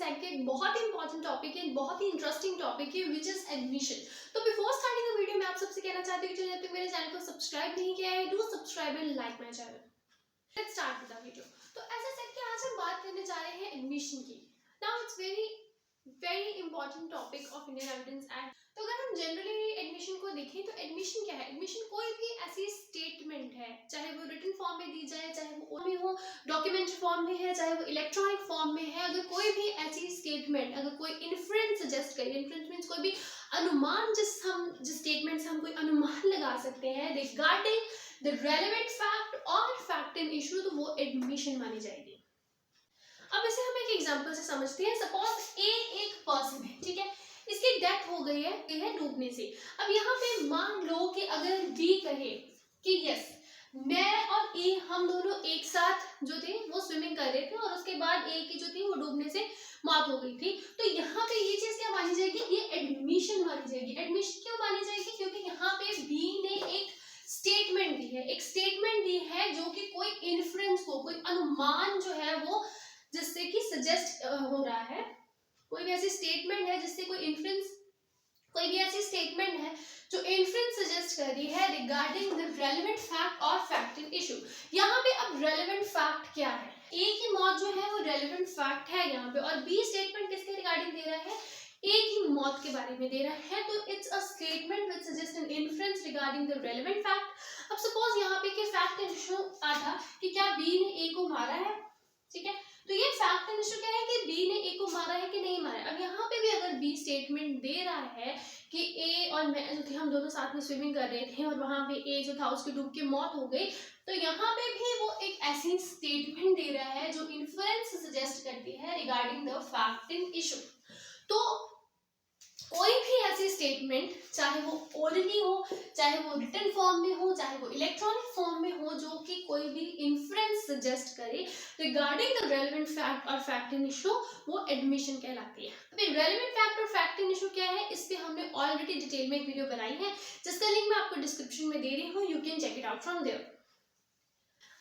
Set का एक बहुत ही इंपॉर्टेंट टॉपिक है, बहुत ही इंटरेस्टिंग टॉपिक है विच इज एडमिशन। तो बिफोर स्टार्टिंग द वीडियो मैं आप सबसे कहना चाहती हूँ कि जब तक मेरे चैनल को सब्सक्राइब नहीं किया है, do subscribe and like my channel. Let's start with the video. तो ऐसा सेट कि आज हम बात करने जा रहे हैं एडमिशन की। Now it's very important topic of Indian evidence act. तो अगर हम जनरली एडमिशन को देखें तो एडमिशन क्या है? एडमिशन कोई भी ऐसी स्टेटमेंट है, चाहे वो रिटन फॉर्म में दी जाए, चाहे वो में हो, डॉक्यूमेंट फॉर्म में है, चाहे वो इलेक्ट्रॉनिक फॉर्म में है, अगर कोई भी ऐसी स्टेटमेंट, अगर कोई इन्फ्रेंस सजेस्ट करे, इन्फ्रेंस मींस कोई भी अनुमान, जिस स्टेटमेंट से हम कोई अनुमान लगा सकते हैं रिगार्डिंग द रेलेवेंट फैक्ट और फैक्ट इन इशू, तो वो एडमिशन मानी जाएगी। अब इसे हम एक एग्जांपल से समझते हैं। सपोज एक पर्सन है, ठीक है, इसकी डेथ हो गई है डूबने से। अब यहाँ पे मान लो कि अगर बी कहे कि यस, मैं और ए हम दोनों एक साथ जो थे वो स्विमिंग कर रहे थे और उसके बाद ए की जो थी वो डूबने से मौत हो गई थी, तो यहाँ पे ये चीज क्या मानी जाएगी? ये एडमिशन मानी जाएगी। एडमिशन क्यों मानी जाएगी? क्योंकि यहाँ पे बी ने एक स्टेटमेंट दी है, जो कि कोई इन्फ्रेंस को, कोई अनुमान जो है वो जिससे कि सजेस्ट हो रहा है, कोई भी ऐसी स्टेटमेंट है जिससे कोई इन्फ्रेंस, कोई भी ऐसी स्टेटमेंट है जो इन्फ्रेंस सजेस्ट कर रही है रिगार्डिंग द रेलेवेंट फैक्ट और फैक्ट इन इशू। यहाँ पे अब रेलेवेंट फैक्ट क्या है? ए की मौत जो है वो रेलेवेंट फैक्ट है यहाँ पे, और बी स्टेटमेंट किसके रिगार्डिंग दे रहा है? ए की मौत के बारे में दे रहा है। तो it's a statement which suggest an inference regarding the relevant fact. अब सपोज यहाँ पे कि फैक्ट इन इशू आता कि क्या बी ने ए को मारा है, ठीक है, तो ये फैक्ट एंड इशू क्या है कि बी ने ए को मारा है कि नहीं मारा है। अब यहाँ पे भी अगर बी स्टेटमेंट दे रहा है कि ए और मैं जो थे हम दोनों साथ में स्विमिंग कर रहे थे और वहां पे ए जो था उसकी डूब के मौत हो गई, तो यहाँ पे भी वो एक ऐसी स्टेटमेंट दे रहा है जो इन्फ्रेंस सजेस्ट करती है regarding the fact in issue. तो कोई भी ऐसी स्टेटमेंट, चाहे वो ओरली हो, चाहे वो रिटन फॉर्म में हो, चाहे वो इलेक्ट्रॉनिक फॉर्म में हो, जो कि कोई भी इन्फ्रेंस सजेस्ट करे रिगार्डिंग द रेलेवेंट फैक्ट और फैक्ट इन इशू, वो एडमिशन कहलाती है। अभी रेलेवेंट फैक्ट और फैक्ट इन इशू क्या है, इस पे हमने ऑलरेडी डिटेल में एक वीडियो बनाई है जिसका लिंक मैं आपको डिस्क्रिप्शन में दे रही हूँ, you can check it out from there.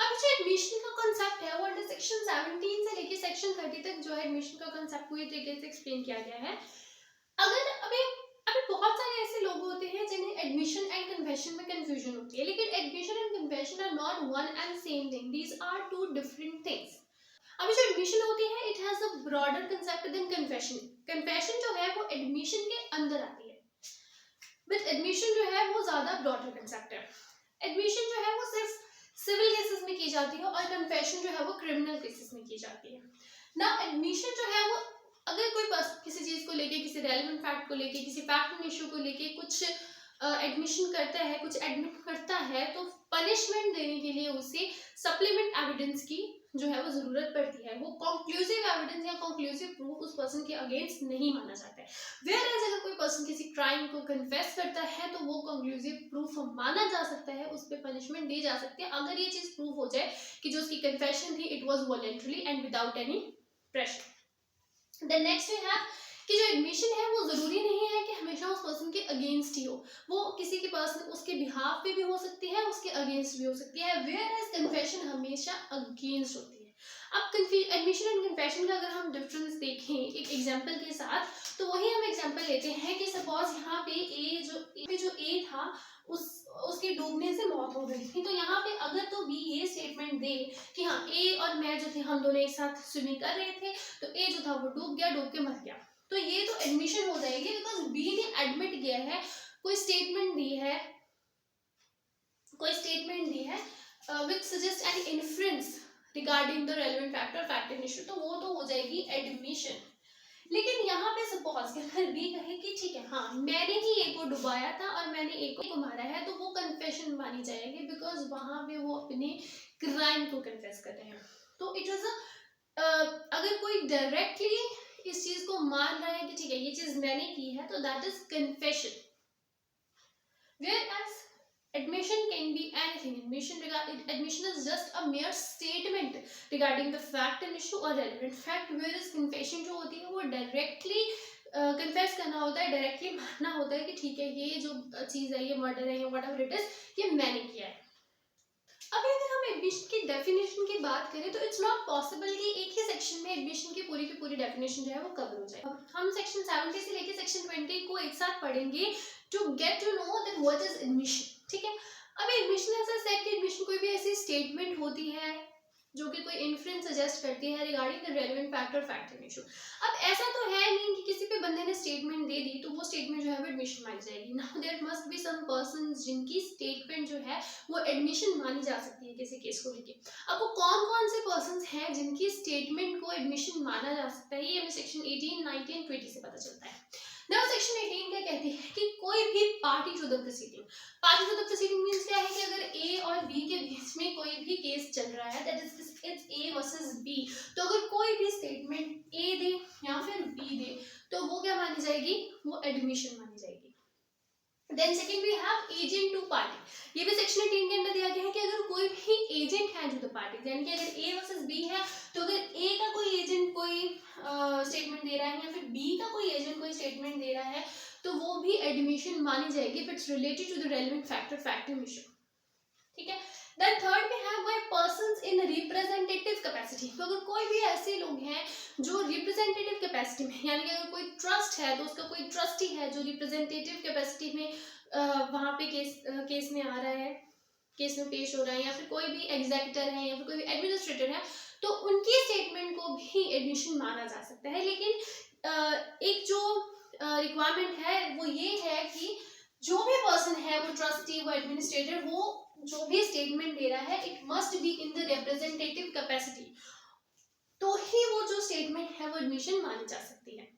अब जो एडमिशन का कांसेप्ट है वो अंडर सेक्शन 17 से लेके सेक्शन 30 तक जो है एडमिशन का कांसेप्ट पूरी तरीके से एक्सप्लेन किया गया है। अगर अभी बहुत सारे ऐसे लोग होते हैं जिन्हें एडमिशन एंड कन्फेशन में कंफ्यूजन होती है, लेकिन admission and confession are not one and same thing, these are two different things. अभी जो एडमिशन होती है it has a broader concept than confession. Confession जो है वो एडमिशन के अंदर आती है, बट एडमिशन जो है वो ज्यादा ब्रॉडर कंसेप्ट है। एडमिशन जो है वो सिर्फ सिविल केसेस में की जाती है और कन्फेशन जो है वो क्रिमिनल केसेस में की जाती है ना। एडमिशन जो है वो अगर कोई किसी चीज को लेके, किसी रेलेवेंट फैक्ट को लेके, किसी फैक्ट इन इशू को लेके कुछ एडमिशन करता है, कुछ एडमिट करता है, तो पनिशमेंट देने के लिए उसे सप्लीमेंट एविडेंस की जो है वो जरूरत पड़ती है। वो कंक्लूसिव एविडेंस या कंक्लूसिव प्रूफ उस पर्सन के अगेंस्ट नहीं माना जाता है। वेयरएज अगर कोई पर्सन किसी क्राइम को कन्फेस करता है तो वो कंक्लूसिव प्रूफ माना जा सकता है, उस पर पनिशमेंट दी जा सकती है अगर ये चीज प्रूफ हो जाए कि जो उसकी कन्फेशन थी it was voluntary and without any pressure. Then next we have कि जो एडमिशन है वो जरूरी नहीं है कि हमेशा उस पर्सन के अगेंस्ट ही हो, वो किसी के पास उसके बिहाफ पे भी हो सकती है, उसके अगेंस्ट भी हो सकती है, वेयर एज कन्फेशन हमेशा अगेंस्ट होती है। अब एडमिशन एंड कन्फेशन का अगर हम डिफरेंस देखें एक एग्जांपल के साथ, तो वही हम एग्जांपल लेते हैं कि सपोज यहाँ पे ए था उसके डूबने से मौत हो गई थी, तो यहाँ पे अगर तो बी ये स्टेटमेंट दे कि हाँ ए और मैं जो थे हम दोनों एक साथ स्विमिंग कर रहे थे, तो ए जो था वो डूब के मर गया, तो ये तो एडमिशन हो जाएगी बिकॉज बी ने एडमिट किया है, कोई स्टेटमेंट दी है which suggest an inference regarding the relevant fact और फैक्ट इन इशू, तो वो तो हो जाएगी एडमिशन। लेकिन यहाँ पे सपोज अगर बी कहे कि ठीक है हाँ मैंने ही ए को डुबाया था और मैंने ए को मारा है, तो वो कन्फेशन मानी जाएगी बिकॉज वहां पे वो अपने क्राइम को कन्फेस कर रहे हैं। तो इट वाज अगर कोई डायरेक्टली इस चीज को मान रहा है कि ठीक है ये चीज मैंने की है, तो that is confession. Whereas admission can be anything. Admission is just a mere statement regarding the fact and issue or relevant fact. Whereas confession जो होती है वो directly confess करना होता है, directly मानना होता है कि ठीक है ये जो चीज है, ये मर्डर है या whatever it is, ये मैंने किया है। अभी अगर हम एडमिशन की डेफिनेशन की बात करें तो इट्स नॉट पॉसिबल कि एक ही सेक्शन में एडमिशन की पूरी डेफिनेशन जो है वो कवर हो जाए। हम सेक्शन 70 से लेकर सेक्शन 20 को एक साथ पढ़ेंगे to get to know that what is admission, ठीक है। अब एडमिशन ऐसा सेट कि एडमिशन कोई भी ऐसी स्टेटमेंट होती है जो कि कोई इन्फ्रेंस सजेस्ट करती है रिगार्डिंग द रेलेवेंट फैक्ट और फैक्ट इन इशू। अब ऐसा तो है नहीं कि किसी भी बंदे ने स्टेटमेंट दे दी तो वो स्टेटमेंट जो है वो एडमिशन मानी जाएगी। Now there must be some persons जिनकी स्टेटमेंट जो है वो एडमिशन मानी जा सकती है किसी केस को लेके। अब वो कौन कौन से पर्संस हैं जिनकी स्टेटमेंट को एडमिशन माना जा सकता है, ये हमें सेक्शन 18, 19, 20 से पता चलता है। नाउ सेक्शन 18 क्या कहती है कि कोई भी party to the proceeding, party to the proceeding means क्या है कि अगर ए और बी के बीच में कोई भी केस चल रहा है, that is it's A versus B, तो अगर कोई भी स्टेटमेंट ए दे या फिर बी दे तो वो क्या मानी जाएगी, वो एडमिशन मानी जाएगी। Then second we have agent to party, ये भी सेक्शन 18 के अंदर दिया गया है कि अगर कोई भी एजेंट है टू द पार्टी, यानी कि अगर ए वर्सेस बी है तो अगर ए का कोई एजेंट कोई स्टेटमेंट दे रहा है या फिर बी का कोई एजेंट कोई स्टेटमेंट दे रहा है तो वो भी एडमिशन मानी जाएगी if it's related to the relevant factor factum issue, ठीक है। देन थर्ड में है by persons in representative capacity, तो अगर कोई भी ऐसे लोग हैं जो रिप्रेजेंटेटिव कैपेसिटी में, यानी कि अगर कोई ट्रस्ट है तो उसका कोई ट्रस्टी है जो रिप्रेजेंटेटिव कैपेसिटी में वहाँ पे केस में आ रहा है, केस में पेश हो रहा है, या फिर कोई भी एग्जीक्यूटर है या फिर कोई भी एडमिनिस्ट्रेटर है तो उनकी स्टेटमेंट को भी एडमिशन माना जा सकता है। लेकिन एक जो रिक्वायरमेंट है वो ये है कि जो भी पर्सन है वो ट्रस्टी वो एडमिनिस्ट्रेटर वो जो भी स्टेटमेंट दे रहा है it must be in the representative capacity, तो ही वो जो स्टेटमेंट है वो एडमिशन मानी जा सकती है।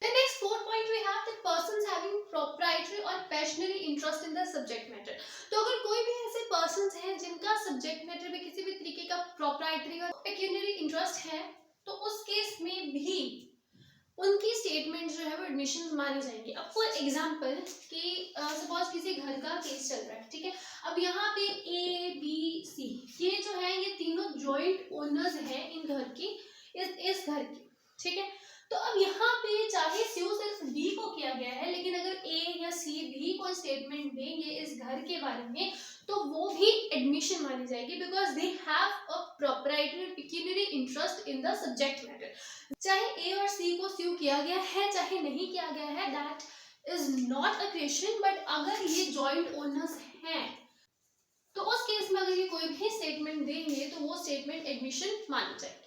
The next fourth point we have that persons having proprietary or passionate interest in the subject matter, तो अगर कोई भी ऐसे persons हैं जिनका subject matter में किसी भी तरीके का proprietary और pecuniary interest है तो उस केस में भी उनकी स्टेटमेंट जो है वो एडमिशन मानी जाएंगी। अब फॉर एग्जांपल कि सपोज किसी घर का केस चल रहा है, ठीक है। अब यहाँ पे ए बी सी ये जो है ये तीनों जॉइंट ओनर्स हैं इन घर की, इस घर की, ठीक है। तो अब यहाँ पे चाहे स्यू सिर्फ बी को किया गया है लेकिन अगर ए या सी भी कोई स्टेटमेंट देंगे इस घर के बारे में तो वो भी एडमिशन मानी जाएगी because they have a proprietary pecuniary interest in the subject matter. चाहे ए और सी को स्यू किया गया है चाहे नहीं किया गया है that is not a question, but अगर ये जॉइंट ओनर्स हैं तो उस केस में अगर ये कोई भी स्टेटमेंट देंगे तो वो स्टेटमेंट एडमिशन मानी जाएगी।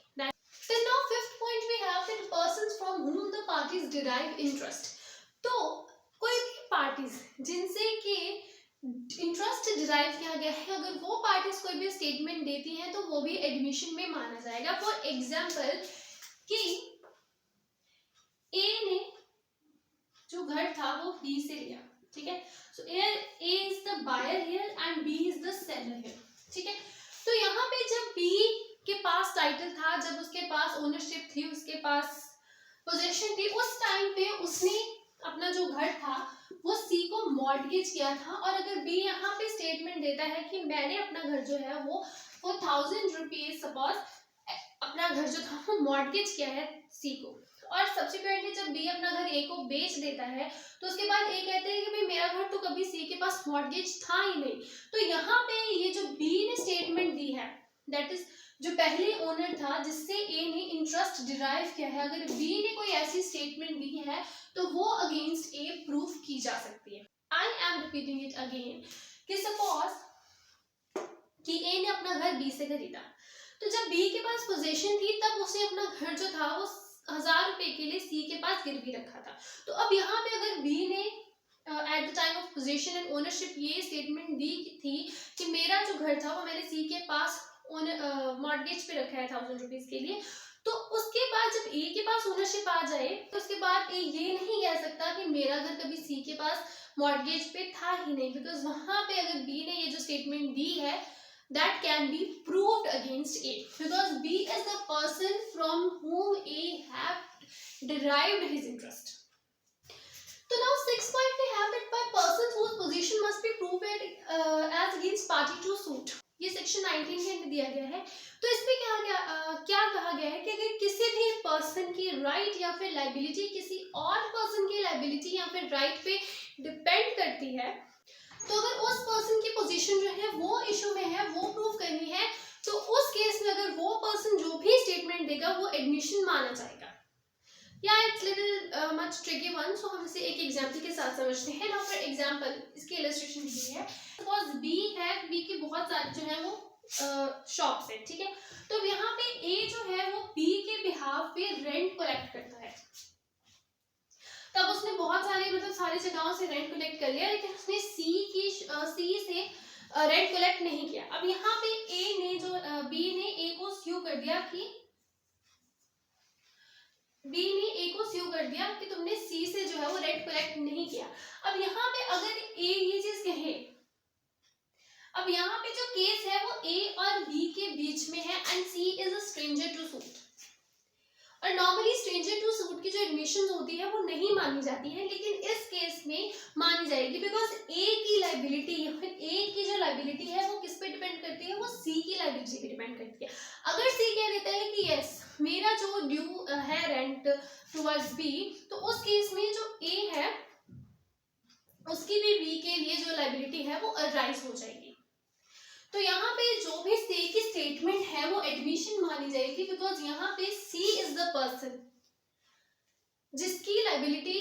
Then now fifth point we have that persons from whom the parties derive interest, तो कोई भी पार्टीज जिनसे कि इंटरेस्ट डिराइव किया गया है अगर वो पार्टीज कोई भी स्टेटमेंट देती हैं तो वो भी एडमिशन में माना जाएगा। फॉर एग्जाम्पल कि ए ने जो घर था वो बी से लिया, ठीक है। So A is the buyer here and B is the seller here, ठीक है। तो यहाँ पे जब बी के पास टाइटल था, जब उसके पास ओनरशिप थी, उसके पास पोजीशन थी, उस टाइम पे उसने अपना जो घर था वो सी को मॉर्टगेज किया था। और अगर बी यहाँ पे स्टेटमेंट देता है कि मैंने अपना घर जो है वो 1000 रुपीज सपोज अपना घर जो था वो मॉर्टगेज किया है सी को, और सब्सिक्वेंटली जब बी अपना घर ए को बेच देता है तो उसके बाद ए कहते हैं कि भाई मेरा घर तो कभी सी के पास मॉर्टगेज था ही नहीं। तो यहाँ पे ये जो बी ने स्टेटमेंट दी है दैट इज जो पहले ओनर था जिससे ए ने इंटरेस्ट डिराइव किया है, अगर बी ने कोई ऐसी स्टेटमेंट दी है तो वो अगेंस्ट ए प्रूफ की जा सकती है। I am repeating it again कि सपोज कि ए ने अपना घर बी से खरीदा, तो जब बी के पास पोजीशन थी तब उसने अपना घर जो था वो 1000 रुपए के लिए सी के पास गिरवी रखा था। तो अब यहाँ पे अगर बी ने at the time of position and ownership ये स्टेटमेंट दी थी कि मेरा जो घर था वो मैंने सी के पास मॉर्टगेज पे रखा है 1000 रुपीज के लिए, तो उसके बाद जब ए के पास ओनरशिप आ जाए तो उसके बाद ए ये नहीं कह सकता कि मेरा घर कभी सी के पास मॉर्टगेज पे था ही नहीं, बिकॉज वहां पे अगर बी ने ये जो स्टेटमेंट दी है that can be proved against A because B is the person from whom A have derived his interest. So now 6 point we have that by persons whose position must be proved as against party to suit, ये section 19 के अंदर दिया गया है। तो इसमें क्या कहा गया है कि अगर किसी भी पर्सन की राइट या फिर लाइबिलिटी किसी और पर्सन की लाइबिलिटी या फिर राइट पे डिपेंड करती है तो अगर उस पर्सन की पोजीशन जो है वो इशू में है, वो प्रूव करनी है, तो उस केस में अगर वो पर्सन जो भी स्टेटमेंट देगा वो एडमिशन माना जाएगा। या it's little much tricky one, so हम इसे एक एग्जांपल के साथ समझते हैं। नाउ फॉर एग्जांपल, इसकी इलस्ट्रेशन दी है। सपोज बी है, बी की बहुत सारी जो है वो शॉप्स है, ठीक है। तो यहाँ पे ए जो है वो बी के बिहाफ पे रेंट कलेक्ट करता है। तब उसने बहुत सारे मतलब सारी जगहों से रेंट कलेक्ट कर लिया, लेकिन उसने सी से रेंट कलेक्ट नहीं किया। अब यहाँ पे ए ने जो बी ने ए को स्यू कर दिया कि तुमने सी से जो है वो रेंट कलेक्ट नहीं किया। अब यहाँ पे अगर ए ये चीज कहे, अब यहाँ पे जो केस है वो ए और बी के बीच में है and C is a stranger to suit. और नॉर्मली स्ट्रेंजर टू सूट की जो एडमिशन होती है वो नहीं मानी जाती है, लेकिन इस केस में मानी जाएगी, बिकॉज ए की लाइबिलिटी या फिर ए की जो लाइबिलिटी है वो किस पे डिपेंड करती है, वो सी की लाइबिलिटी पे डिपेंड करती है। अगर सी कह देता है कि यस मेरा जो ड्यू है रेंट टुवर्ड्स बी, तो उस केस में जो ए है उसकी भी बी के लिए जो लाइबिलिटी है वो अराइज हो जाएगी। तो यहाँ पे जो भी सी की स्टेटमेंट है वो एडमिशन मानी जाएगी, बिकॉज यहाँ पे सी इज द पर्सन जिसकी लाइबिलिटी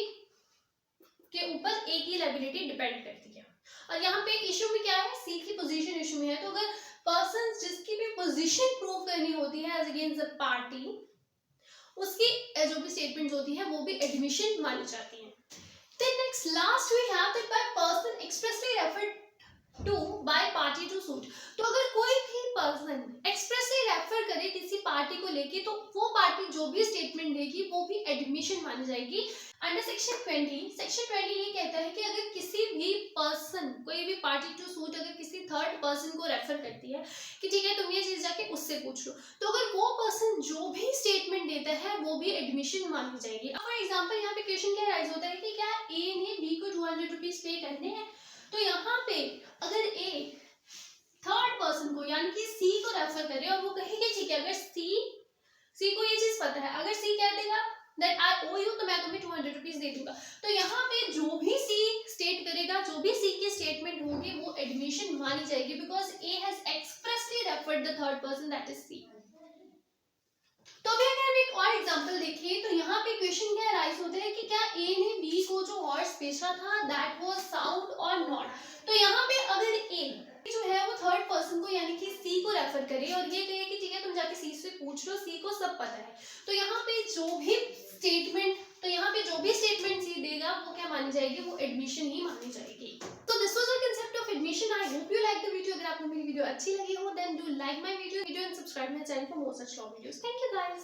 के ऊपर ए की लाइबिलिटी डिपेंड करती है। और यहाँ पे इशू में क्या है, सी की पोजीशन इशू में है। तो अगर पर्सन जिसकी भी पोजीशन प्रूव करनी होती है एज अगेंस्ट द पार्टी, उसकी जो भी स्टेटमेंट होती है वो भी एडमिशन मानी जाती है। Then next last we have that by person expressly referred to by party to suit। तो अगर कोई भी पर्सन एक्सप्रेसली रेफर करे किसी पार्टी को लेके, तो वो पार्टी जो भी स्टेटमेंट देगी वो भी एडमिशन मानी जाएगी। अंडर सेक्शन 20 ये कहता है कि अगर किसी भी पर्सन, कोई भी पार्टी टू सूट अगर किसी थर्ड पर्सन को रेफर करती है कि ठीक है तुम ये चीज जाके उससे पूछ लो, तो अगर वो पर्सन जो भी स्टेटमेंट देता है वो भी एडमिशन मानी जाएगी। फॉर एग्जाम्पल यहाँ पे क्वेश्चन क्या राइज होता है कि क्या ए ने बी को 200 रुपीज पे करने हैं, तो यहाँ पे अगर ए थर्ड पर्सन को यानी कि सी को रेफर करे और वो कहेगी ठीक है, अगर सी को ये चीज पता है, अगर सी कह देगा दैट आई ओ यू, तो मैं तुम्हें 200 रुपीज दे दूंगा, तो यहाँ पे जो भी सी स्टेट करेगा, जो भी सी की स्टेटमेंट होगी वो एडमिशन मानी जाएगी, because A has expressly referred the third person that is C. तो अभी अगर हम एक और एग्जांपल देखें, तो यहाँ पे क्वेश्चन क्या राइज होता है कि क्या ए ने बी को जो हॉर्स बेचा था दैट वाज साउंड और नॉट। तो यहाँ पे अगर ए जो है वो थर्ड पर्सन को यानी कि सी को रेफर करे और ये कहे कि ठीक है तुम जाके सी से पूछ लो, सी को सब पता है, तो यहाँ पे जो भी स्टेटमेंट सी देगा वो क्या मानी जाएगी, वो एडमिशन ही मानी जाएगी। तो this was the concept of admission. I hope you like the video. अगर आपको मेरी वीडियो अच्छी लगी हो then do like my video and subscribe my channel for more such long videos. Thank you guys.